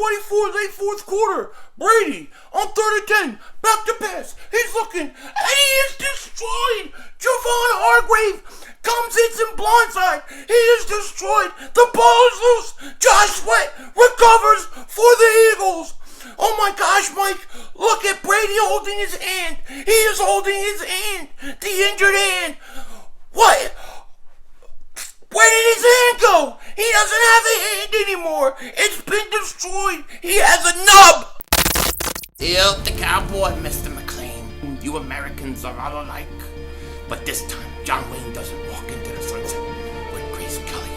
24, late fourth quarter. Brady on 3rd and 10. Back to pass. He's looking. And he is destroyed. Javon Hargrave comes, hits him blindside. He is destroyed. The ball is loose. Josh Sweat recovers for the Eagles. Oh my gosh, Mike. Look at Brady holding his hand. He is holding his hand. The injured hand. What? Where did his hand go? He doesn't have a hand anymore. It's been destroyed. He has a nub. Yep, the cowboy, Mr. McLean. You Americans are all alike. But this time, John Wayne doesn't walk into the sunset with Grace Kelly.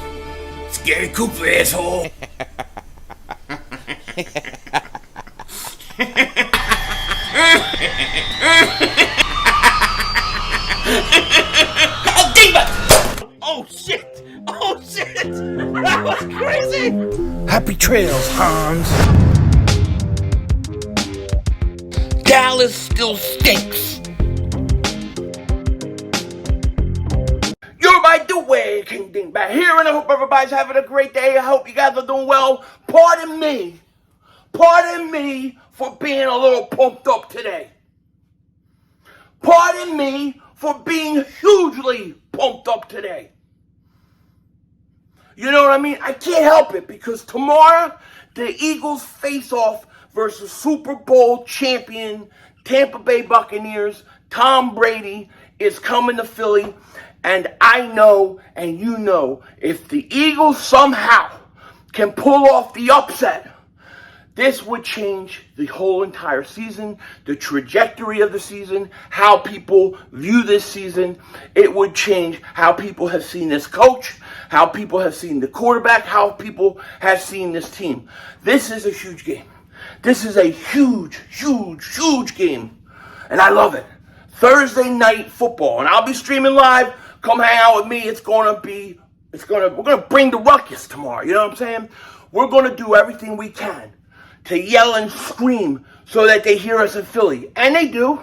Scary Cooper, asshole. Oh, Dingbat! Oh, shit! Oh, shit! That was crazy! Happy trails, Hans. Dallas still stinks. You're by the way, King Dingbat here, and I hope everybody's having a great day. I hope you guys are doing well. Pardon me for being a little pumped up today. Pardon me for being hugely pumped up today. You know what I mean? I can't help it because tomorrow the Eagles face off versus Super Bowl champion Tampa Bay Buccaneers. Tom Brady is coming to Philly, and I know and you know if the Eagles somehow can pull off the upset, this would change the whole entire season, the trajectory of the season, how people view this season. It would change how people have seen this coach, how people have seen the quarterback, how people have seen this team. This is a huge game. This is a huge, huge, huge game. And I love it. Thursday night football. And I'll be streaming live. Come hang out with me. We're gonna bring the ruckus tomorrow. You know what I'm saying? We're gonna do everything we can to yell and scream so that they hear us in Philly. And they do.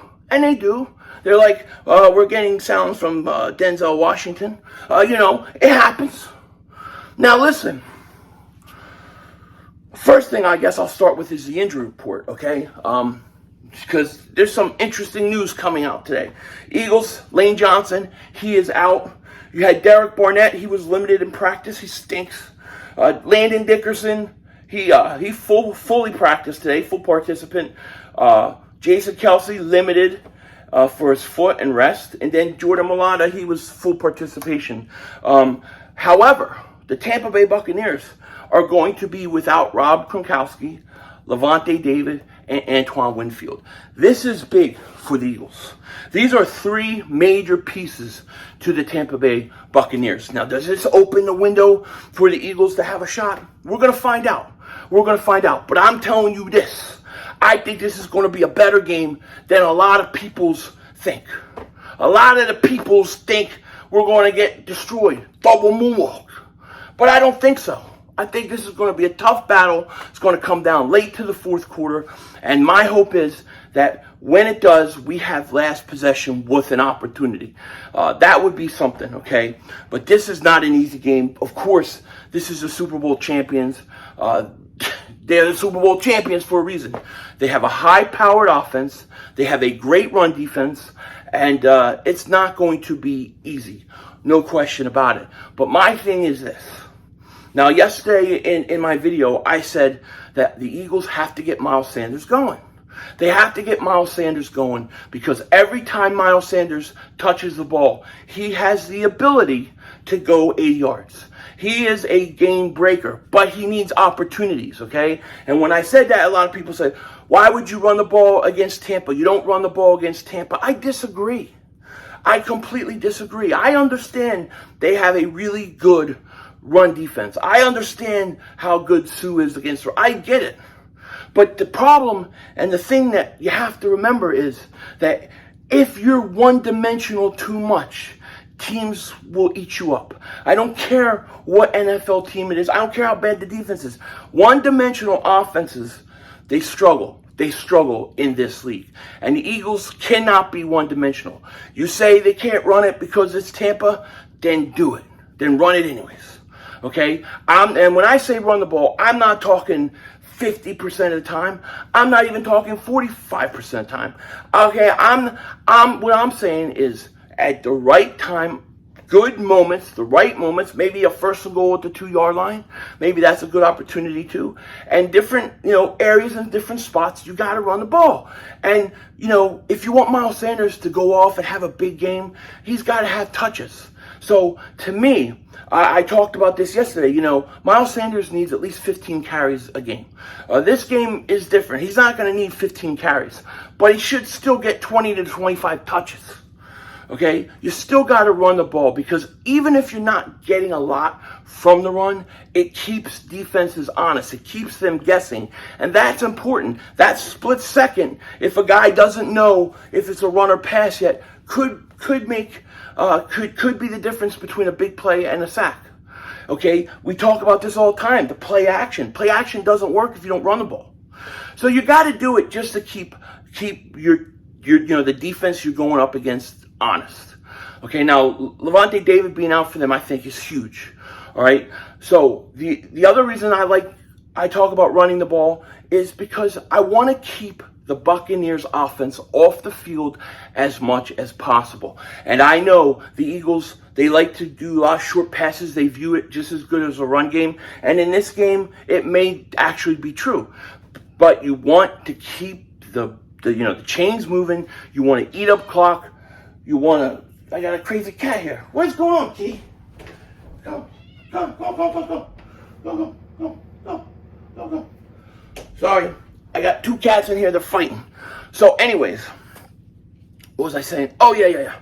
They're like, we're getting sounds from Denzel Washington. It happens. Now listen. First thing I guess I'll start with is the injury report, okay? Because there's some interesting news coming out today. Eagles, Lane Johnson, he is out. You had Derek Barnett, he was limited in practice, he stinks. Landon Dickerson, he fully practiced today, full participant. Jason Kelsey limited for his foot and rest, and then Jordan Mailata, he was full participation. However, the Tampa Bay Buccaneers are going to be without Rob Gronkowski, Levante David, and Antoine Winfield. This is big for the Eagles. These are three major pieces to the Tampa Bay Buccaneers. Now, does this open the window for the Eagles to have a shot? We're going to find out. But I'm telling you this. I think this is going to be a better game than a lot of people's think. A lot of the people's think we're going to get destroyed. Double moonwalk. But I don't think so. I think this is going to be a tough battle. It's going to come down late to the fourth quarter. And my hope is that when it does, we have last possession with an opportunity. That would be something, okay? But this is not an easy game. Of course, this is the Super Bowl champions. They're the Super Bowl champions for a reason. They have a high-powered offense. They have a great run defense. And it's not going to be easy. No question about it. But my thing is this. Now, yesterday in my video, I said that the Eagles have to get Miles Sanders going. They have to get Miles Sanders going because every time Miles Sanders touches the ball, he has the ability to go 80 yards. He is a game breaker, but he needs opportunities, okay? And when I said that, a lot of people said, why would you run the ball against Tampa? You don't run the ball against Tampa. I disagree. I completely disagree. I understand they have a really good run defense. I understand how good Sue is against her. I get it. But the problem and the thing that you have to remember is that if you're one-dimensional too much, teams will eat you up. I don't care what NFL team it is. I don't care how bad the defense is. One-dimensional offenses, they struggle. They struggle in this league. And the Eagles cannot be one-dimensional. You say they can't run it because it's Tampa, then do it. Then run it anyways. Okay? And when I say run the ball, I'm not talking 50% of the time. I'm not even talking 45% of the time. Okay, what I'm saying is at the right time, good moments, the right moments, maybe a first and goal at the 2-yard line. Maybe that's a good opportunity too. And different, areas and different spots, you got to run the ball. And, if you want Miles Sanders to go off and have a big game, he's got to have touches. So to me, I talked about this yesterday. Miles Sanders needs at least 15 carries a game. This game is different. He's not going to need 15 carries, but he should still get 20 to 25 touches. Okay, you still got to run the ball, because even if you're not getting a lot from the run, it keeps defenses honest. It keeps them guessing, and that's important. That split second, if a guy doesn't know if it's a run or pass yet, could be the difference between a big play and a sack. Okay, we talk about this all the time. The play action. Play action doesn't work if you don't run the ball. So you got to do it just to keep your the defense you're going up against honest. Okay, now Levante David being out for them, I think, is huge. All right. So the other reason I talk about running the ball is because I want to keep the Buccaneers offense off the field as much as possible. And I know the Eagles, they like to do a lot of short passes. They view it just as good as a run game. And in this game, it may actually be true. But you want to keep the chains moving. You want to eat up clock. I got a crazy cat here. What's going on, Key? Go. Sorry, I got 2 cats in here. They're fighting. So anyways, what was I saying? Oh, yeah.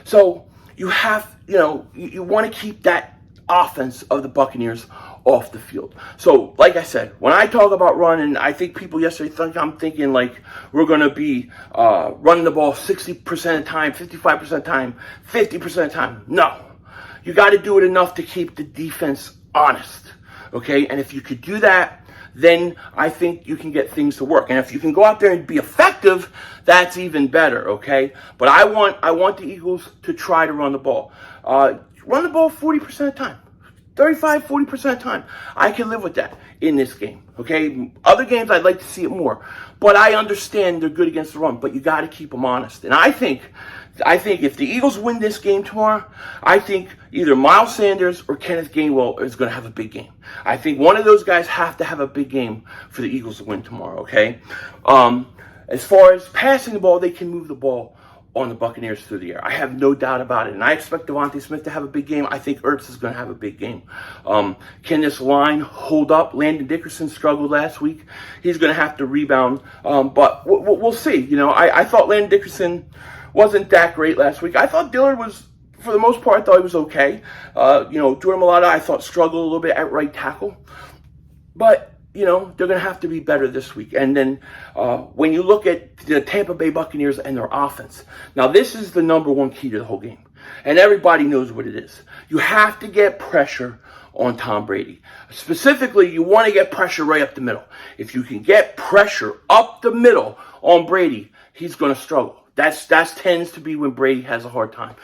So you have, you want to keep that offense of the Buccaneers off the field. So, like I said, when I talk about running, I think people yesterday think I'm thinking like we're going to be running the ball 60% of the time, 55% of the time, 50% of the time. No. You got to do it enough to keep the defense honest. Okay? And if you could do that, then I think you can get things to work. And if you can go out there and be effective, that's even better, okay? But I want the Eagles to try to run the ball. Run the ball 40% of the time. 35, 40% of the time. I can live with that in this game, okay? Other games, I'd like to see it more. But I understand they're good against the run, but you got to keep them honest. And I think if the Eagles win this game tomorrow, I think either Miles Sanders or Kenneth Gainwell is going to have a big game. I think one of those guys have to have a big game for the Eagles to win tomorrow, okay? As far as passing the ball, they can move the ball on the Buccaneers through the air. I have no doubt about it. And I expect Devontae Smith to have a big game. I think Ertz is going to have a big game. Can this line hold up? Landon Dickerson struggled last week. He's going to have to rebound. But we'll see. I thought Landon Dickerson wasn't that great last week. I thought Dillard was, for the most part, I thought he was okay. Jordan Mailata, I thought, struggled a little bit at right tackle. But they're going to have to be better this week. And then when you look at the Tampa Bay Buccaneers and their offense, now this is the number one key to the whole game. And everybody knows what it is. You have to get pressure on Tom Brady. Specifically, you want to get pressure right up the middle. If you can get pressure up the middle on Brady, he's going to struggle. That tends to be when Brady has a hard time.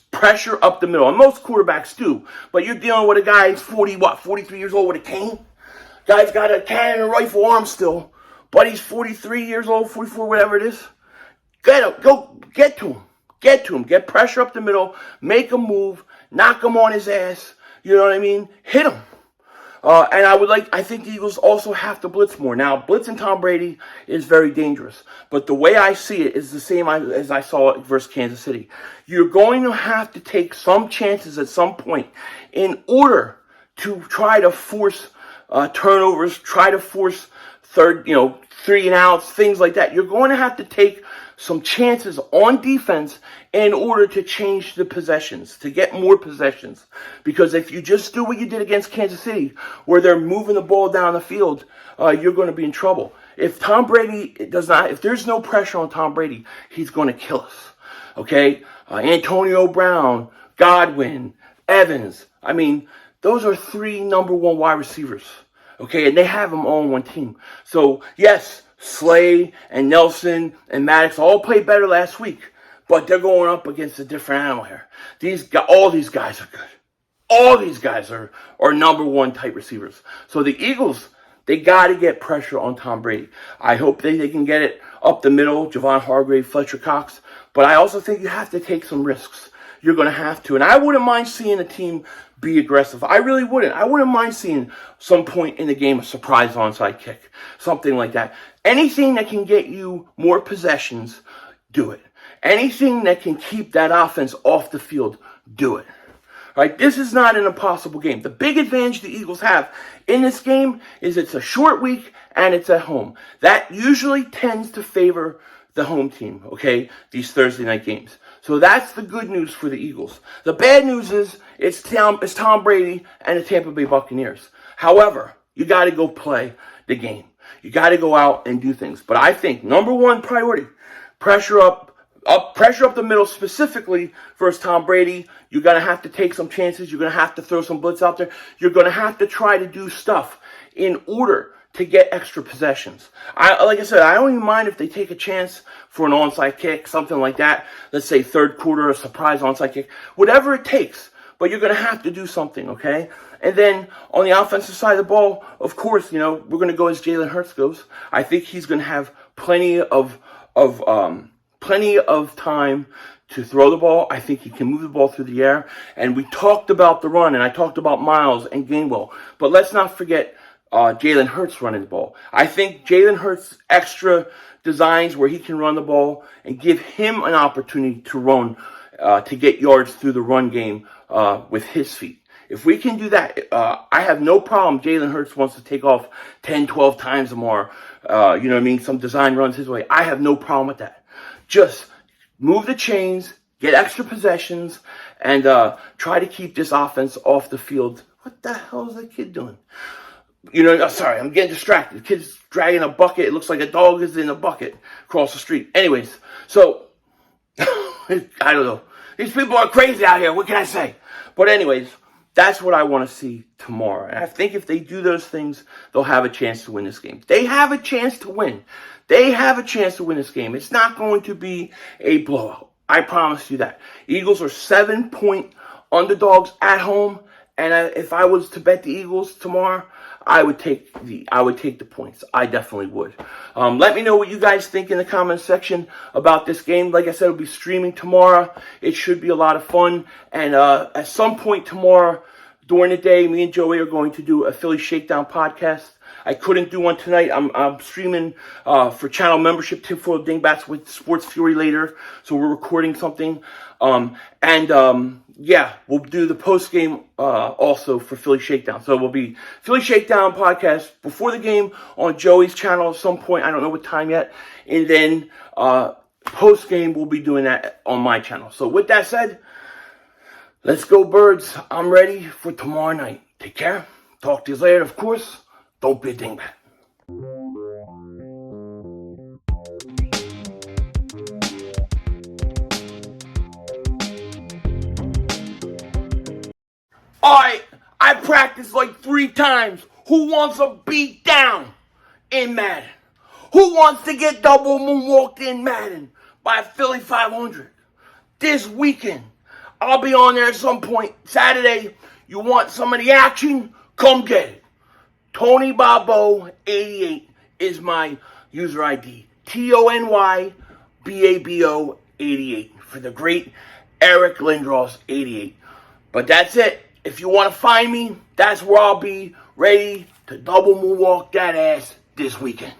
Pressure up the middle. And most quarterbacks do. But you're dealing with a guy who's 43 years old with a cane? Guy's got a cannon and rifle arm still, but he's 43 years old, 44, whatever it is. Get to him. Get pressure up the middle. Make him move. Knock him on his ass. You know what I mean? Hit him. And I think the Eagles also have to blitz more. Now, blitzing Tom Brady is very dangerous. But the way I see it is the same as I saw it versus Kansas City. You're going to have to take some chances at some point in order to try to force turnovers, try to force 3 and outs, things like that. You're going to have to take some chances on defense in order to change the possessions, to get more possessions. Because if you just do what you did against Kansas City, where they're moving the ball down the field, you're going to be in trouble. If there's no pressure on Tom Brady, he's going to kill us. Okay? Antonio Brown, Godwin, Evans. I mean, those are 3 number 1 wide receivers, okay? And they have them all on one team. So, yes, Slay and Nelson and Maddox all played better last week, but they're going up against a different animal here. All these guys are good. All these guys are number 1 type receivers. So the Eagles, They got to get pressure on Tom Brady. I hope they can get it up the middle, Javon Hargrave, Fletcher Cox. But I also think you have to take some risks. You're going to have to. And I wouldn't mind seeing a team be aggressive. I really wouldn't. I wouldn't mind seeing some point in the game a surprise onside kick, something like that. Anything that can get you more possessions, do it. Anything that can keep that offense off the field, do it. Right? This is not an impossible game. The big advantage the Eagles have in this game is it's a short week and it's at home. That usually tends to favor the home team, okay, these Thursday night games. So that's the good news for the Eagles. The bad news is it's Tom Brady and the Tampa Bay Buccaneers. However, you got to go play the game. You got to go out and do things. But I think number one priority, pressure up the middle, specifically versus Tom Brady. You're going to have to take some chances. You're going to have to throw some blitz out there. You're going to have to try to do stuff in order to get extra possessions. Like I said, I don't even mind if they take a chance for an onside kick, something like that. Let's say third quarter, a surprise onside kick. Whatever it takes. But you're going to have to do something, okay? And then on the offensive side of the ball, of course, you know, we're going to go as Jalen Hurts goes. I think he's going to have plenty of time to throw the ball. I think he can move the ball through the air. And we talked about the run, and I talked about Miles and Gainwell. But let's not forget Jalen Hurts running the ball. I think Jalen Hurts' extra designs where he can run the ball and give him an opportunity to run, to get yards through the run game with his feet. If we can do that, I have no problem. Jalen Hurts wants to take off 10, 12 times or more. You know what I mean? Some design runs his way. I have no problem with that. Just move the chains, get extra possessions, and try to keep this offense off the field. What the hell is that kid doing? You know, sorry, I'm getting distracted. The kid's dragging a bucket. It looks like a dog is in a bucket across the street. Anyways, so, I don't know. These people are crazy out here. What can I say? But anyways, that's what I want to see tomorrow. And I think if they do those things, they'll have a chance to win this game. They have a chance to win. They have a chance to win this game. It's not going to be a blowout. I promise you that. Eagles are 7-point underdogs at home. And if I was to bet the Eagles tomorrow, I would take the points. I definitely would. Let me know what you guys think in the comment section about this game. Like I said, it'll be streaming tomorrow. It should be a lot of fun. And at some point tomorrow during the day, me and Joey are going to do a Philly Shakedown podcast. I couldn't do one tonight. I'm streaming for channel membership, tinfoil dingbats with Sports Fury later. So we're recording something. Yeah, we'll do the post game also for Philly Shakedown. So we'll be Philly Shakedown podcast before the game on Joey's channel at some point. I don't know what time yet. And then post game, we'll be doing that on my channel. So with that said, let's go Birds. I'm ready for tomorrow night. Take care. Talk to you later, of course. Don't be a dingbat. Alright, I practiced like 3 times. Who wants a beat down in Madden? Who wants to get double moonwalked in Madden by Philly 500? This weekend, I'll be on there at some point. Saturday, you want some of the action? Come get it. Tony Babo 88 is my user ID. TonyBabo 88 for the great Eric Lindros 88. But that's it. If you want to find me, that's where I'll be, ready to double moonwalk that ass this weekend.